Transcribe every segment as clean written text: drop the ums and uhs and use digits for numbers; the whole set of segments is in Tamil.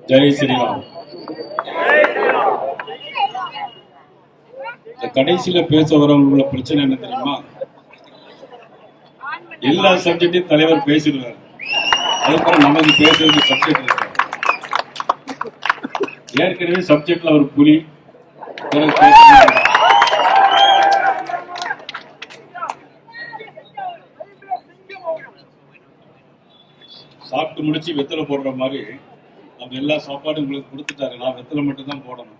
ஜெய் ஸ்ரீராம். கடைசியில பேச வரவங்களோட பிரச்சனை என்ன தெரியுமா? எல்லா சப்ஜெக்டையும் தலைவர் பேசிடுவார், அதுக்கப்புறம் நமக்கு பேசுறதுக்கு சப்ஜெக்ட் இருக்கு. ஏற்கனவே சப்ஜெக்ட்ல ஒரு புலி சாப்பிட்டு முடிச்சு வெத்தலை போடுற மாதிரி நம்ம எல்லா சாப்பாடும் உங்களுக்கு கொடுத்துட்டாரு. நான் வெத்தலை மட்டும் தான் போடணும்.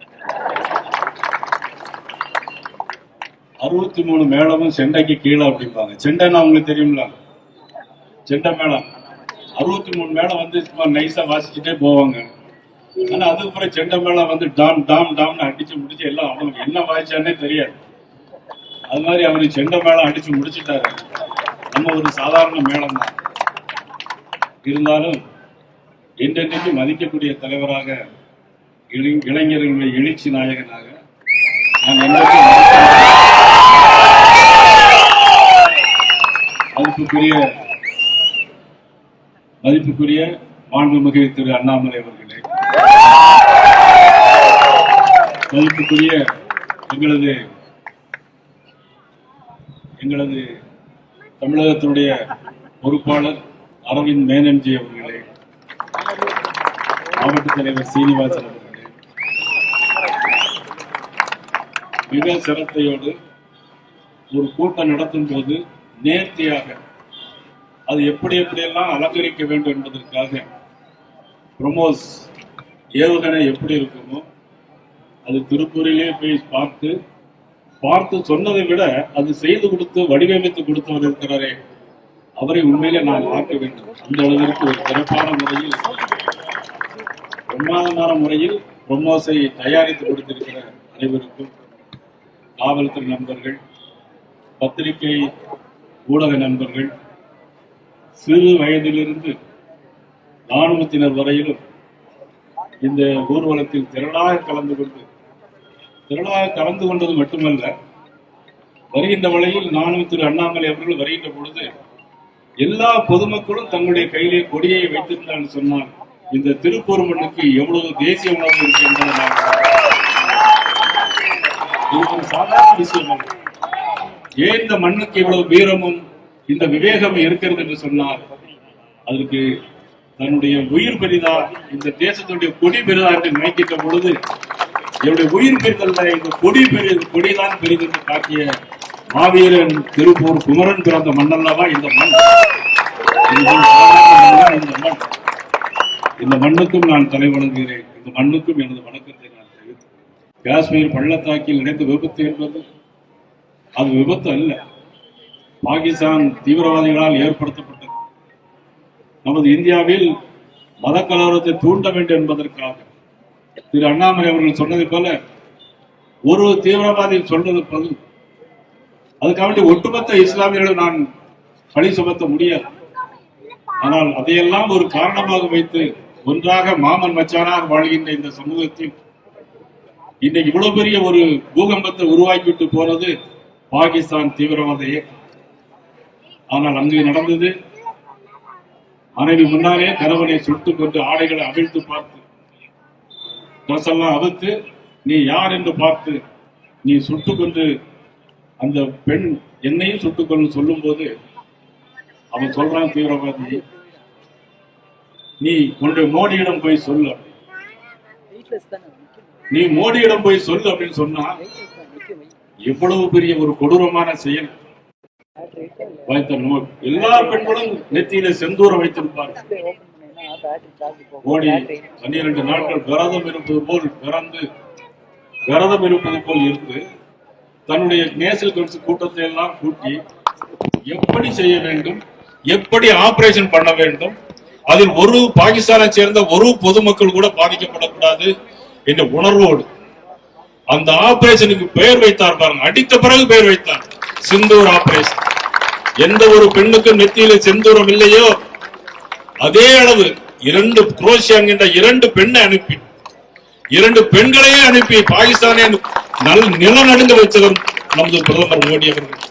63 மேளமும் செண்டைக்கு கீழே அப்படிம்பாங்க. செண்டைன்னா உங்களுக்கு தெரியுங்களா? செண்டை மேளம் 63 மேளம் வந்து சும்மா நைஸா வாசிச்சுட்டே போவாங்க. ஆனா அதுக்கப்புறம் செண்டை மேளம் வந்து டாம் டாம் டாம்னு அடிச்சு முடிச்சு எல்லாம் அவங்க என்ன வாசிச்சானே தெரியாது. அது மாதிரி அவரு செண்டை மேளம் அடிச்சு முடிச்சுட்டாரு. நம்ம ஒரு சாதாரண மேளம் தான். இருந்தாலும் என்றென்றைக்கு மதிக்கக்கூடிய தலைவராக, இளைஞர்களுடைய எழுச்சி நாயகனாக நான் மதிப்புக்குரிய மாண்புமிகு திரு அண்ணாமலை அவர்களே, மதிப்புக்குரிய எங்களது தமிழகத்தினுடைய பொறுப்பாளர் அரவிந்த் மேனன்ஜி அவர்களே, மாவட்ட தலைவர் சீனிவாசன் அவர்களே, மிக சிரத்தையோடு ஒரு கூட்டம் நடத்தும் போது நேர்த்தியாக அது எப்படியெல்லாம் அலங்கரிக்க வேண்டும் என்பதற்காக பிரமோஸ் ஏவுகணை எப்படி இருக்குமோ அது திருப்பூரிலே போய் பார்த்து சொன்னதை விட அது செய்து கொடுத்து வடிவமைத்து கொடுத்தவர் இருக்கிறாரே, அவரை உண்மையிலே நான் பார்க்க வேண்டும். அந்த அளவிற்கு ஒரு சிறப்பான முறையில், பிரமாதமான முறையில் பிரம்மோஸை தயாரித்து கொடுத்திருக்கிற அனைவருக்கும், காவல்துறை நண்பர்கள், பத்திரிகை ஊடக நண்பர்கள், சிறு வயதிலிருந்து ராணுவத்தினர் வரையிலும் இந்த ஊர்வலத்தில் திரளாக கலந்து கொண்டது மட்டுமல்ல, வருகின்ற வழியில் நானும் திரு அண்ணாமலை அவர்கள் வருகின்ற பொழுது எல்லா பொதுமக்களும் தங்களுடைய கையிலே கொடியை வைத்திருந்தான்னு சொன்னால் இந்த திருப்பூர் மண்ணுக்கு எவ்வளவு தேசிய உணர்வு இருக்கு என்பதை இது ஒரு சாதாரண விஷயம் அல்ல. ஏன் இந்த மண்ணுக்கு இவ்வளவு வீரமும் இந்த விவேகமும் இருக்கிறது என்று சொன்னால் அதற்கு தன்னுடைய உயிர் பெரிதா, இந்த தேசத்துடைய கொடி பெரிதா என்று நினைக்கின்ற பொழுது என்னுடைய உயிர் பெரிதல்ல, இந்த கொடிதான் பெரிது என்று காட்டிய மாவீரன் திருப்பூர் குமரன் பிறந்த மண்ணல்லவா இந்த மண். இந்த மண்ணுக்கும் நான் தலை வணங்குகிறேன். இந்த மண்ணுக்கும் எனது வணக்கத்தை நான் தெரிவித்தேன். காஷ்மீர் பள்ளத்தாக்கில் நடந்த விபத்து என்பது அது விபத்து அல்ல, பாகிஸ்தான் தீவிரவாதிகளால் ஏற்படுத்தப்பட்டது. நமது இந்தியாவில் மத கலவரத்தை தூண்ட வேண்டும் என்பதற்காக திரு அண்ணாமலை அவர்கள் சொன்னதை போல ஒரு தீவிரவாதி சொல்றது பதில், அதுக்காக ஒட்டுமொத்த இஸ்லாமியர்களை நான் பழி சுமத்த முடியாது. ஆனால் அதையெல்லாம் ஒரு காரணமாக வைத்து ஒன்றாக மாமன் மச்சானார் வாழ்கின்ற இந்த சமூகத்தில் இன்றைக்கு இவ்வளவு பெரிய ஒரு பூகம்பத்தை உருவாக்கிவிட்டு போனது பாகிஸ்தான் தீவிரவாத இயக்கம். ஆனால் அங்கு நடந்தது, மனைவி முன்னாலே கணவனை சுட்டுக் கொண்டு ஆடைகளை அவிழ்த்து பார்த்து ட்ரெஸ்ஸெல்லாம் அவிழ்த்து நீ யார் என்று பார்த்து நீ சுட்டுக் கொண்டு அந்த பெண் என்னையும் சுட்டுக்கொள்ள சொல்லும் போது அவன் சொல்றான், தீவிரவாதி நீ ஒன்றை மோடியிடம் போய் சொல்லு, நீ மோடியிடம் போய் சொல்லு அப்படின்னு சொன்னா எவ்வளவு பெரிய ஒரு கொடூரமான செயல். எல்லா பெண்களும் நெத்தியில செந்தூரம் வைத்திருப்பார்கள். மோடி 12 நாட்கள் விரதம் இருப்பது போல் இருந்து தன்னுடைய நேஷனல் கவுன்சில் கூட்டத்தை எல்லாம் கூட்டி எப்படி செய்ய வேண்டும், எப்படி ஆபரேஷன் பண்ண வேண்டும், அதில் ஒரு பாகிஸ்தானை சேர்ந்த ஒரு பொதுமக்கள் கூட பாதிக்கப்படக்கூடாது என்ற உணர்வோடு அந்த ஆபரேஷனுக்கு பெயர் வைத்தார் பாருங்க. அடித்த பிறகு பெயர் வைத்தார் சிந்தூர் ஆபரேஷன். எந்த ஒரு பெண்ணுக்கும் நெத்தியில செந்தூரம் இல்லையோ அதே அளவு 2 குரோஷியா என்கின்ற 2 பெண்ணை அனுப்பி 2 பெண்களையே அனுப்பி பாகிஸ்தானை நிலநடுங்க வச்சவர் நமது பிரதமர் மோடி அவர்கள்.